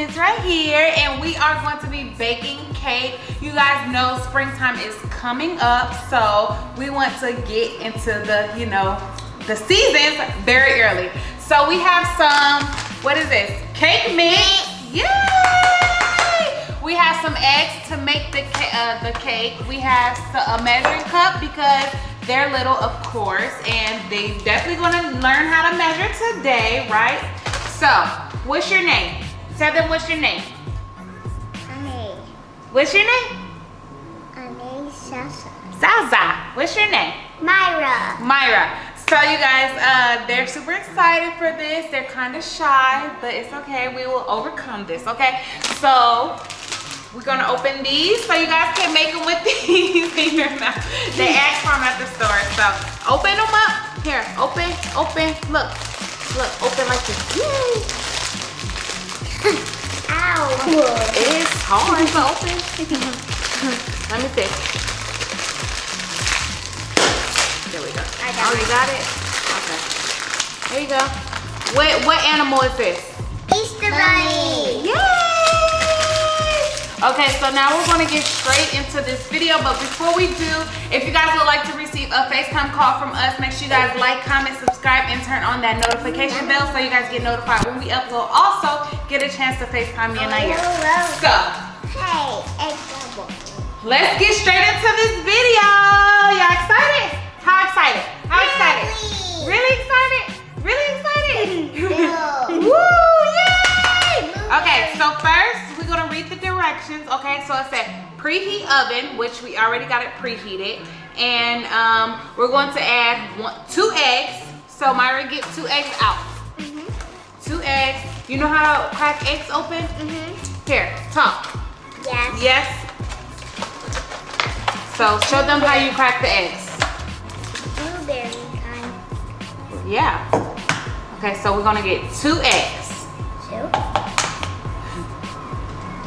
sits right here, and we are going to be baking cake. You guys know springtime is coming up, so we want to get into the, you know, the seasons very early. So we have some, what is this? Cake mix. Yay! We have some eggs to make the cake. We have a measuring cup because they're little, of course, and they definitely gonna learn how to measure today, right? So, what's your name? Tell them what's your name. Honey. What's your name? My name's Sasa. Zaza. What's your name? Myra. Myra. So you guys, they're super excited for this. They're kind of shy, but it's okay. We will overcome this, okay? So we're gonna open these so you guys can make them with these in your mouth. They asked for them at the store, so open them up. Here, open, open. Look, open like this. Yay! Ow! It's hard to open. Let me see. There we go. I got you got it? Okay. There you go. What animal is this? Easter Bunny. Yay! Okay, so now we're gonna get straight into this video, but before we do, if you guys would like to receive a FaceTime call from us, make sure you guys like, comment, subscribe, and turn on that notification bell so you guys get notified when we upload. Also, get a chance to FaceTime me and Nair. So, hey, egg double. let's get straight into this video. Y'all excited? How excited? How excited? Really excited? Really excited? Woo! Yay! Okay, so first we're gonna read the directions. Okay, so it said preheat oven, which we already got it preheated, and we're going to add 2 eggs. So Myra, get 2 eggs out. 2 eggs. You know how to crack eggs open? Here, talk. Yes. Yes. So show them how you crack the eggs. Blueberry kind. Yeah. Okay, so we're gonna get 2 eggs. 2.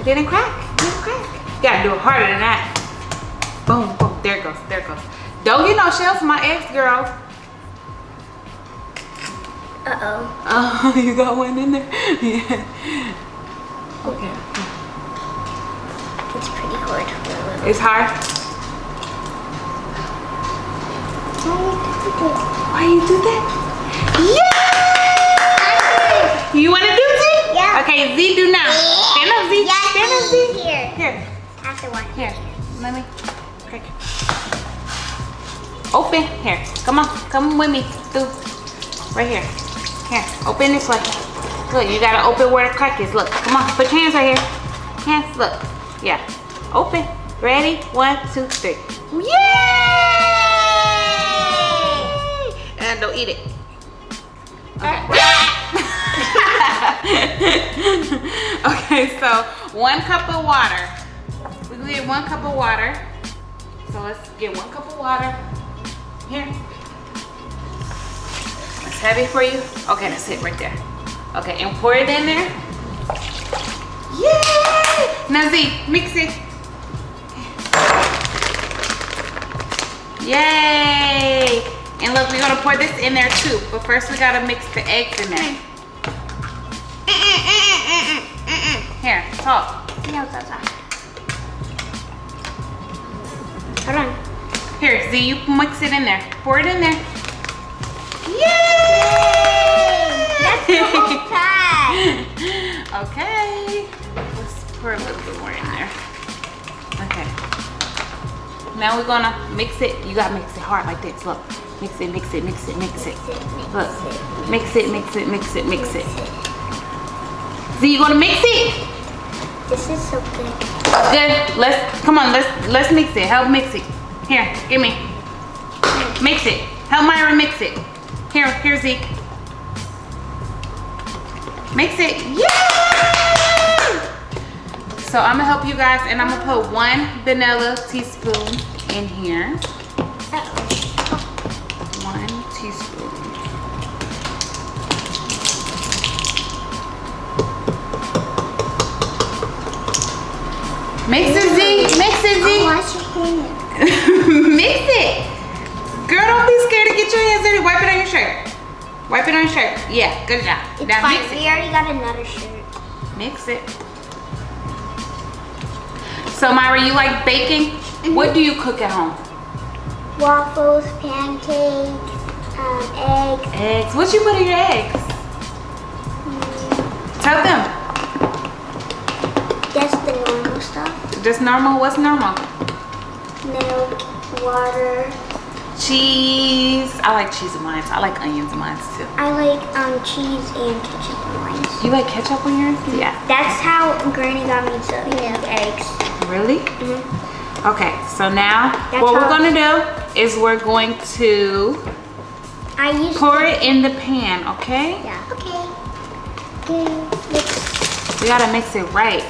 It didn't crack. It didn't crack. You gotta do it harder than that. Boom, boom. There it goes. There it goes. Don't get no shells for my eggs, girl. Uh-oh. Oh, you got one in there? Yeah. Okay. It's pretty hard for a little. It's hard. Why you do that? Yeah! You wanna do Z? Yeah. Okay, Z do now. Stand up, Z. Yes, Stand up, Z. Here. Here. After one. Here. Let me. Okay. Open. Here. Come on. Come with me. Through. Right here. Here. Open this way. Look, you gotta open where the crack is. Look. Come on. Put your hands right here. Hands. Look. Yeah. Open. Ready? 1, 2, 3. Yay! And don't eat it. Okay. Okay, so 1 cup of water. We get 1 cup of water. So let's get 1 cup of water. Here. It's heavy for you? Okay, that's it right there. Okay, and pour it in there. Yay! Now Z, mix it. Yay! And look, we're gonna pour this in there too. But first we gotta mix the eggs in there. Here, talk. No, Sasa. Hold on. Here, Z, you mix it in there. Pour it in there. Yay! That's the whole pack. Okay. Let's pour a little bit more in there. Okay. Now we're gonna mix it. You gotta mix it hard like this. Look. Mix it, mix it, mix it, mix it. Look. Mix it, mix it, mix it, mix it. Z, you gonna mix it? This is so good. Good. Let's mix it. Help mix it. Here, give me. Mix it. Help Myra mix it. Here, Zeke. Mix it. Yay! So I'm gonna help you guys, and I'm gonna put 1 vanilla teaspoon in here. 1 teaspoon. Mix it, Z. Mix it, Z. Wash your hands. Mix it. Girl, don't be scared to get your hands in it. Wipe it on your shirt. Wipe it on your shirt. Yeah, good job. It's Now fine. mix it. We already got another shirt. Mix it. So Myra, you like baking? What do you cook at home? Waffles, pancakes, eggs. Eggs. What you put in your eggs? Tell them. Just the normal stuff. Just normal. What's normal? Milk, water. Cheese. I like cheese in mine. I like onions in mine too. I like cheese and ketchup on mine. You like ketchup on yours? Yeah. That's how Granny got me to make eggs. Really? Mm-hmm. Okay, so now That's what we're how- gonna do is we're going to pour it in the pan, okay? Yeah. Okay. Good. Mix. We gotta mix it right.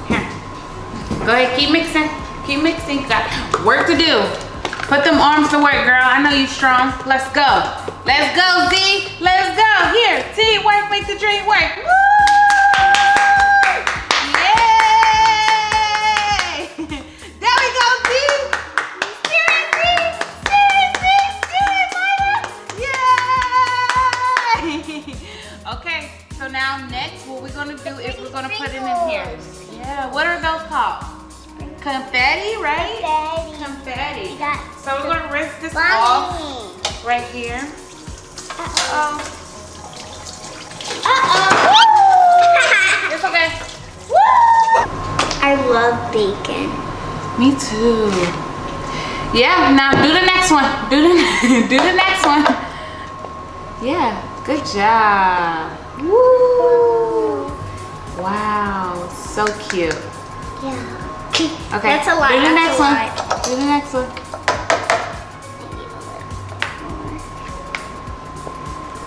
Here. Go ahead, keep mixing. Keep mixing. Got work to do. Put them arms to work, girl. I know you strong. Let's go. Let's go, Z. Let's go. Here, teamwork make the dream work. Woo! Yay! There we go, Z. Steer it, Z. Steer it, Z. Steer it, Myra. Yay! Okay, so now next, what we're gonna do is we're gonna put it in here. Yeah, what are those called? Confetti, right? Confetti. So we're gonna rinse this off right here. Uh-oh. It's okay. I love bacon. Me too. Yeah, now do the next one. Do the next one. Yeah, good job. Woo! Wow, so cute. Yeah. Okay, That's a lot. do the That's next a one. lot. Do the next one.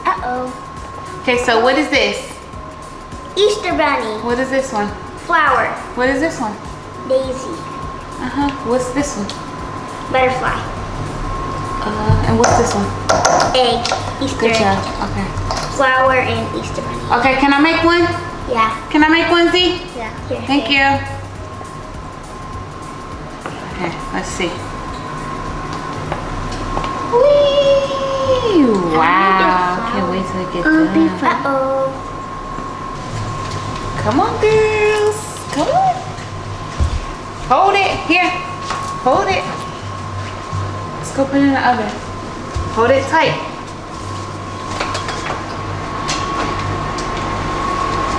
Uh-oh. Okay, so what is this? Easter bunny. What is this one? Flower. What is this one? Daisy. Uh-huh. What's this one? Butterfly. And what's this one? Egg. Easter Good egg. job. Okay. Flower and Easter bunny. Okay, can I make one? Yeah. Can I make one, Z? Yeah. Here, Thank here. you. Okay, let's see. Whee! Wow. Can't wait till it gets done. Uh-oh. Come on, girls. Come on. Hold it. Here. Hold it. Let's go put it in the oven. Hold it tight.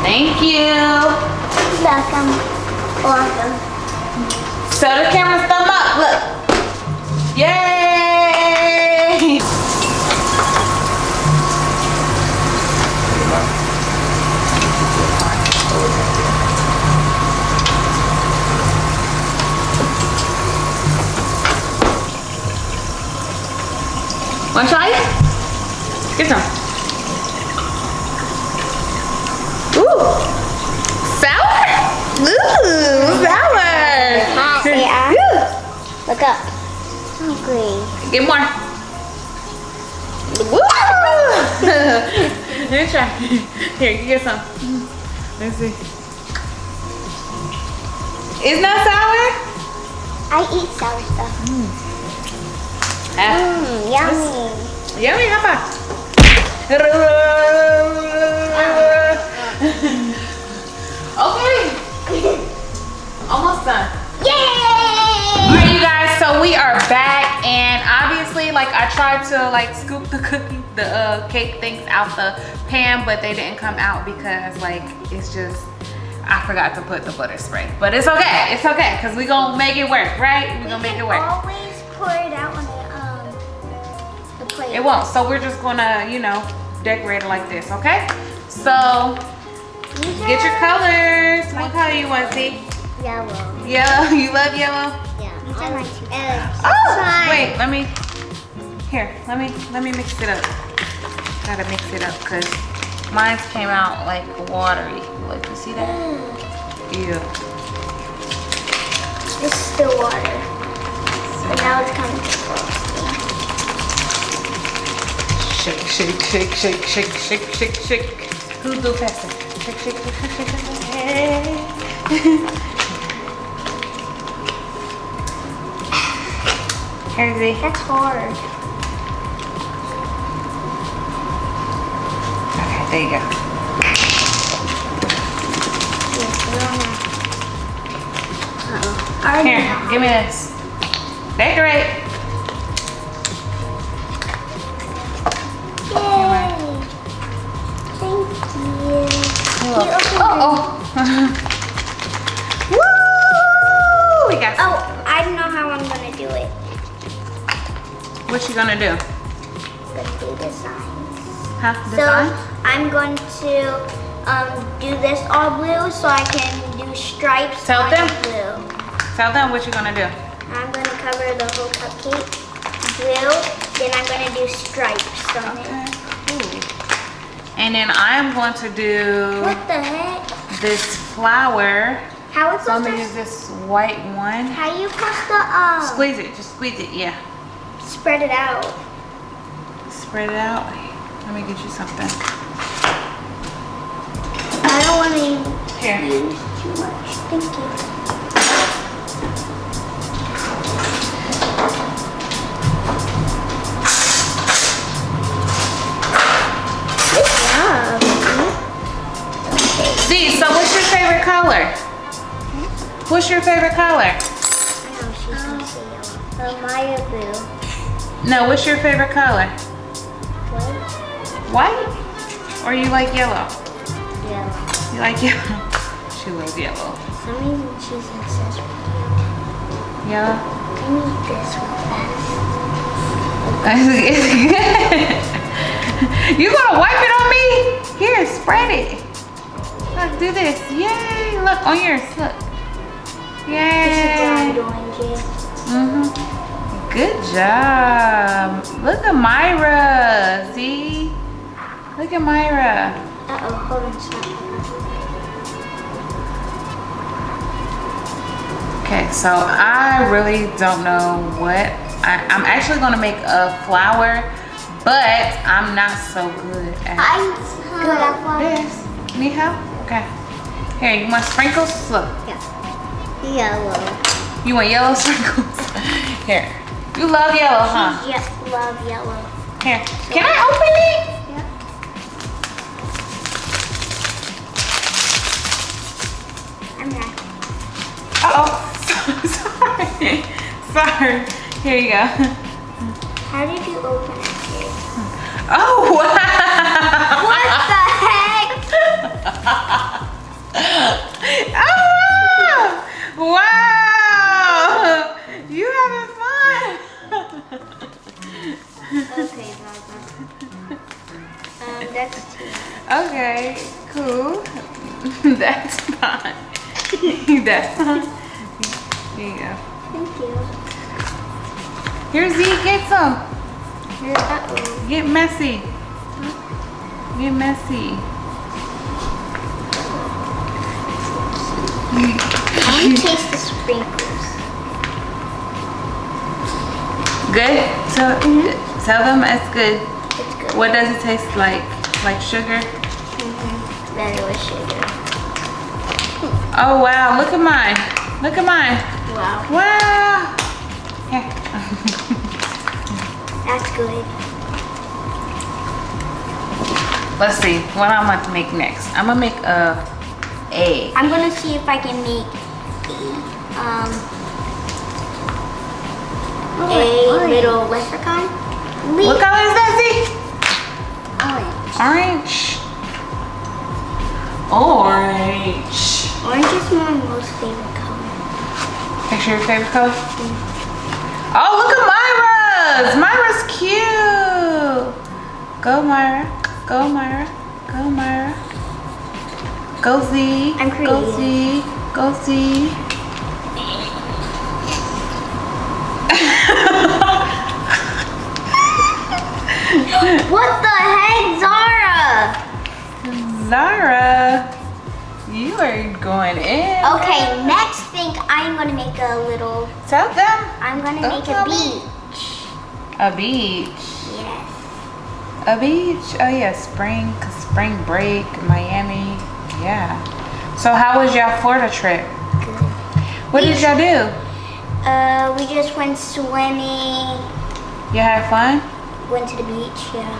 Thank you. Welcome. Welcome. Show the camera thumb up. Look. Yay! Want to try it? Get some. Ooh. Sour? Ooh, sour. Hot. Yeah. Look up. Hungry. Get more. Woo! Here, try. Here, you get some. Let's see. It's not sour? I eat sour stuff. Yummy. Yummy, how about? Okay. Almost done. Yay! Alright, you guys, so we are back, and obviously, like, I tried to like scoop the cake things out the pan, but they didn't come out because like it's just I forgot to put the butter spray. But it's okay, because we gonna make it work, right? We gonna make it work. Always pour it out on the plate. It won't, so we're just gonna, you know, decorate it like this, okay? So get your colors. What color you want, Z? Yellow. Yellow. You love yellow? Yeah. These are my two eggs. Oh, wait, let me mix it up. Gotta mix it up because mine came out like watery. Like, you see that? Ew. This is still water. But now it's coming to frosting. Shake, shake, shake, shake, shake, shake, shake, shake. Who's do faster? Shake, shake, shake, shake, shake, shake. Here's it. That's hard. There you go. Here, give me this. Decorate. Yay! Thank you. Oh. Woo! We got some. Oh, I don't know how I'm gonna do it. What you gonna do? I'm gonna do designs. Huh? So Design? I'm going to do this all blue so I can do stripes Tell on them. blue. Tell them what you're gonna do. I'm going to cover the whole cupcake blue. Then I'm going to do stripes on it. Ooh. And then I am going to do What the heck? this flower. How is So I'm supposed gonna use to? this white one. How you supposed to Squeeze it, just squeeze it, yeah. spread it out? Spread it out. Let me get you something. I don't want to Here. use too much. Thank you. Good job. See, so what's your favorite color? What's your favorite color? I know she's gonna say yellow. Maya blue. No, what's your favorite color? What? White? Or you like yellow? Yellow. You like yellow? She loves yellow. For some reason she's obsessed with yellow. Yellow? I need this one fast. You gonna wipe it on me? Here, spread it. Look, do this. Yay! Look on yours. Look. This is Yay! blind oranges. Good job. Look at Myra. See? Look at Myra. Uh-oh, hold on, stop. Okay, so I really don't know what. I'm actually gonna make a flower, but I'm not so good at I'm good at flowers. this. Need help? Okay. Here, you want sprinkles? Look. Yeah. Yellow. You want yellow sprinkles? Here. You love yellow, huh? Yes, love yellow. Here. Can I open it? Yeah. I'm ready. Uh-oh. Sorry. Sorry. Here you go. How did you open it? Oh, wow. What the heck? Oh, wow. You having fun. Okay, Baba. That's two. Okay, cool. That's fine. That's fine. Here you go. Thank you. Here, Z, get some. Here, Uh-oh. get messy. Get messy. I want to taste the sprinkles. Good? Tell them it's good. It's good. What does it taste like? Like sugar? That it was sugar. Oh, wow. Look at mine. Look at mine. Wow. Wow. Here. That's good. Let's see what I'm going to make next. I'm going to make a egg. I'm gonna see if I can make a little leprechaun. What color is that, Z? Orange. Orange. Orange is my most favorite color. Picture your favorite color? Oh, look at Myra's. Myra's cute. Go, Myra. Go, Myra. Go, Myra. Go, Z. I'm Go, creative. Z. Go, Z. What the heck, Zara? Zara, you are going in. Okay, next thing I'm gonna make a little. Tell them. I'm gonna Don't make tell a me. beach. A beach. Yes. A beach. Oh yeah, spring break, Miami. Yeah. So how was your Florida trip? Good. What did y'all do? We just went swimming. You had fun? Went to the beach. Yeah.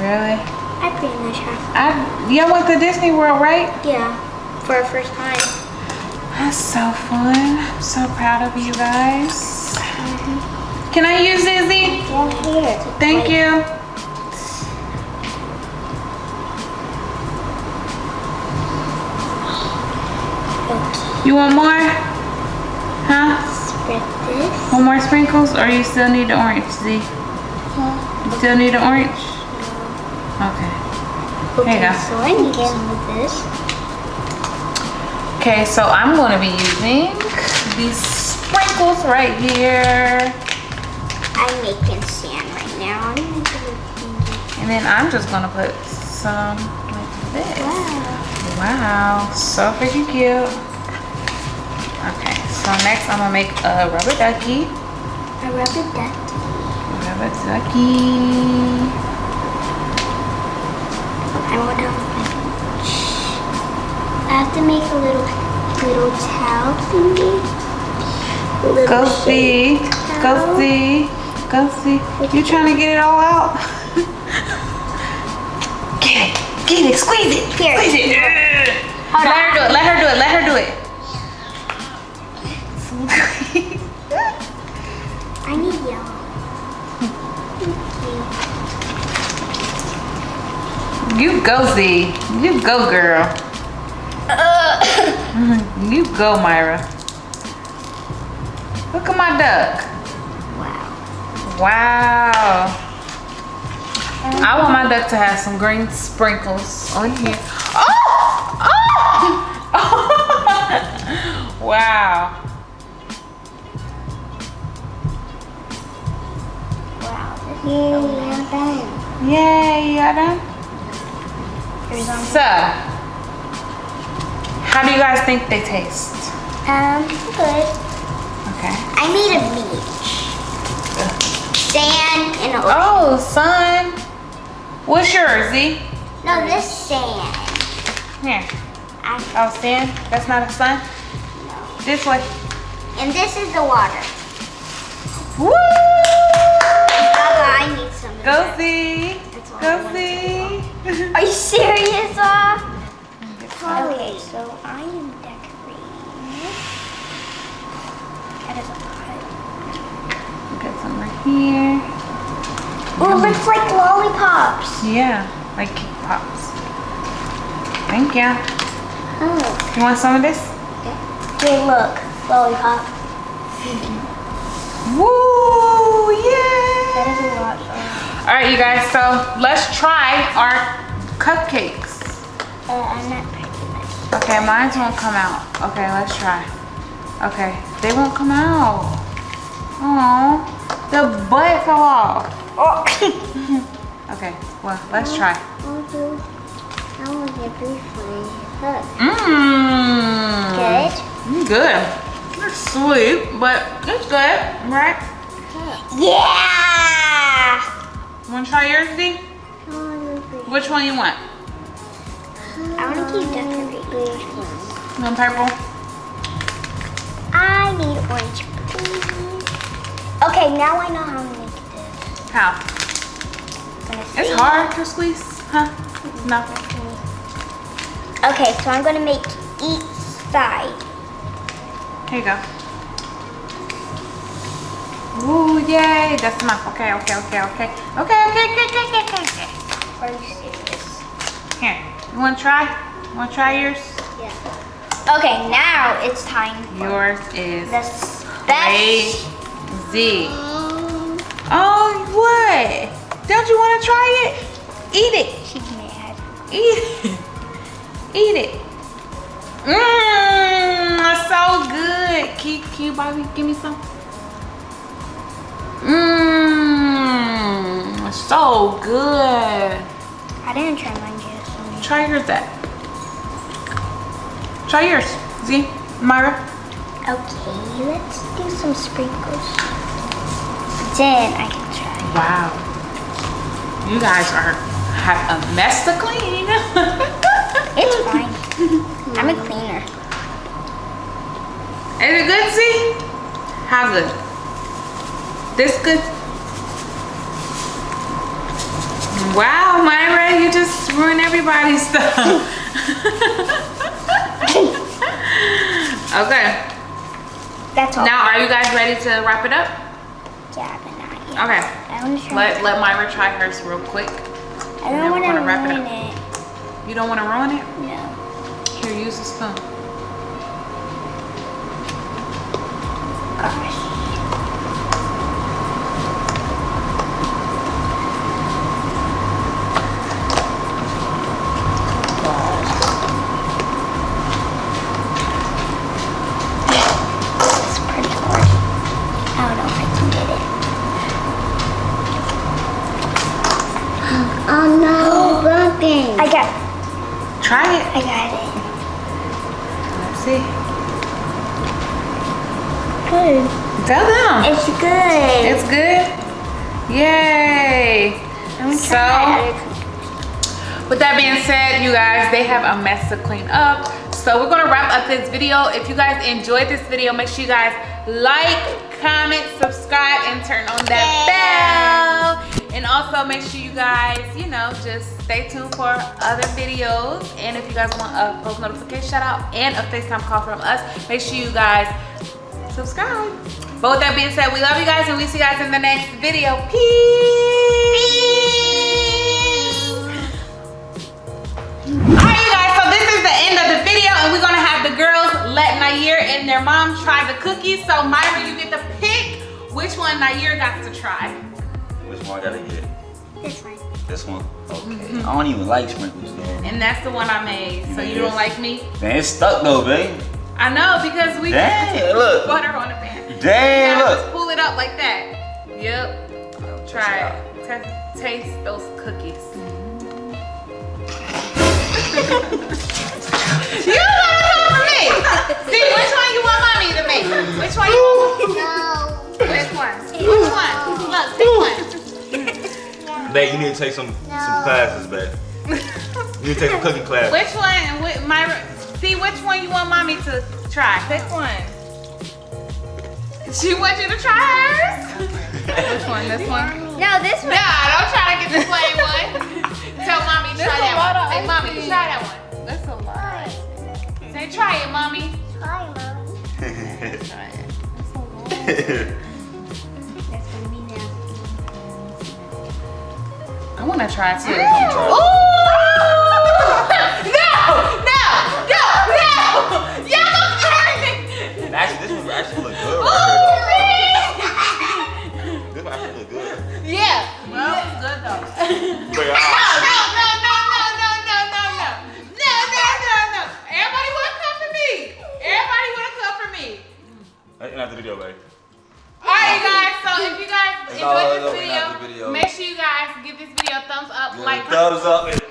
Really? I pretty much have. Y'all went to Disney World, right? Yeah, for our first time. That's so fun. I'm so proud of you guys. Can I use Izzy? Yeah, here. Thank you. Okay. You want more? Huh? Spread this. One more sprinkles, or you still need the orange, Z? You still need the orange? Okay. Here you go. So I need some of this. Okay, so I'm going to be using these sprinkles right here. I'm making sand right now. I'm making And then I'm just going to put some like this. wow. Wow, so freaking cute. Okay, so next I'm going to make a rubber ducky. A rubber duck. Rubber ducky. I have to make a little towel thingy. Go see. Go see. Go see. You trying to get it all out? Get it. Get it. Squeeze it. Here. Squeeze it. Hold Let her do it. Let her do it. Let her do it. I need yellow. You go, Z. You go, girl. You go, Myra. Look at my duck. Wow. Wow. I want my duck to have some green sprinkles on here. Oh! Oh! Wow. Wow. Yay, I'm done. Yay, you got done? So, how do you guys think they taste? Good. Okay. I made a beach. Sand and ocean. Oh, sun. What's yours, Z? No, this sand. Here. Oh, sand? That's not a sun? No. This way. And this is the water. Woo! I need some of Go that. Z. That's all I Go wanted Z. Are you serious, Okay, so I am decorating it. That is a lot. Got some right here. Oh, it looks like lollipops. Yeah, like cake pops. Thank you. Oh. You want some of this? Here, look. Lollipop. Woo! Yeah! That is a lot. All right, you guys, so let's try our cupcakes. I'm not pretty much. Okay, mine won't come out. Okay, let's try. Okay, they won't come out. Oh, the butt fell off. Oh. Okay, well, let's try. I want to get briefly. Look. Mmm. Good? Good. It's sweet, but it's good, right? Yeah! Want to try yours, D? Which one you want? I want to keep decorating. You want purple? I need orange, please. Okay, now I know how to make this. How? It's hard to squeeze, huh? No. Okay, so I'm going to make each side. Here you go. Ooh, yay. That's enough. Okay. Are you serious? Here. You want to try? Want to try yours? Yeah. Okay, now it's time for Yours is the special. crazy. Oh, what? Don't you want to try it? Eat it. She's mad. Eat it. Eat it. Mmm, it's so good. Can you Bobby, give me some? Mmm, it's so good. I didn't try mine yet. Try yours, Dad. Try yours, Z, Myra. Okay, let's do some sprinkles. Then I can try. Wow, you guys have a mess to clean. It's fine. I'm a cleaner. Is it good, Z? How good? This good? Wow, Myra, you just everybody's stuff. Okay. That's all. Now, are you guys ready to wrap it up? Yeah, but not yet. Okay. I want to try. Let Myra try hers real quick. I don't want to wrap ruin it up. it. You don't want to ruin it? No. Here, use the spoon. Gosh. It's pretty hard. I don't know if I can get it. Oh no, broken. I got it. Try it. I got it. Let's see. Good. Tell them. It's good. It's good? Yay. I'm gonna So, try it. with that being said, you guys, they have a mess to clean up. So we're gonna wrap up this video. If you guys enjoyed this video, make sure you guys like, comment, subscribe, and turn on that bell. And also make sure you guys, you know, just stay tuned for other videos. And if you guys want a post notification shout out and a FaceTime call from us, make sure you guys subscribe. But with that being said, we love you guys and we see you guys in the next video. Peace. Alright, you guys, so this is the end of the video and we're gonna have the girls let Nair and their mom try the cookies. So Myra, you get to pick which one Nair got to try. Which one I gotta get? This one. This one? Okay. I don't even like sprinkles though. And that's the one I made. So you don't like me? Man, it's stuck though, babe. I know, because we Dang, look. butter on the pan. Dang, You gotta look. just pull it up like that. Yep. Try it. Taste those cookies. You gotta come for me. See, which one you want mommy to make? Which one you want? No. Which one? Which one? Look, pick one. Babe, you need to take some classes, babe. You need to take some cooking classes. Which one? See which one you want mommy to try. Pick one. She wants you to try hers? Which one? This one? No, this one. Nah, don't try to get the plain one. Tell mommy to try that one. Say mommy to try that one. That's a lot. Say try it, mommy. Hi, Mommy. Try it. That's for me now. I want to try too. Try it. Ooh! No! Y'all don't turn it! Actually, this one actually look good Ooh, right man! here though. This one actually look good. Yeah. Well, it's good though. But, No. Everybody want to come for me. Everybody want to come for me. That's not the video, babe. Alright, guys. So if you guys It's all enjoyed over this now, the video, video. make sure you guys give this video a thumbs up, like, Thumbs up and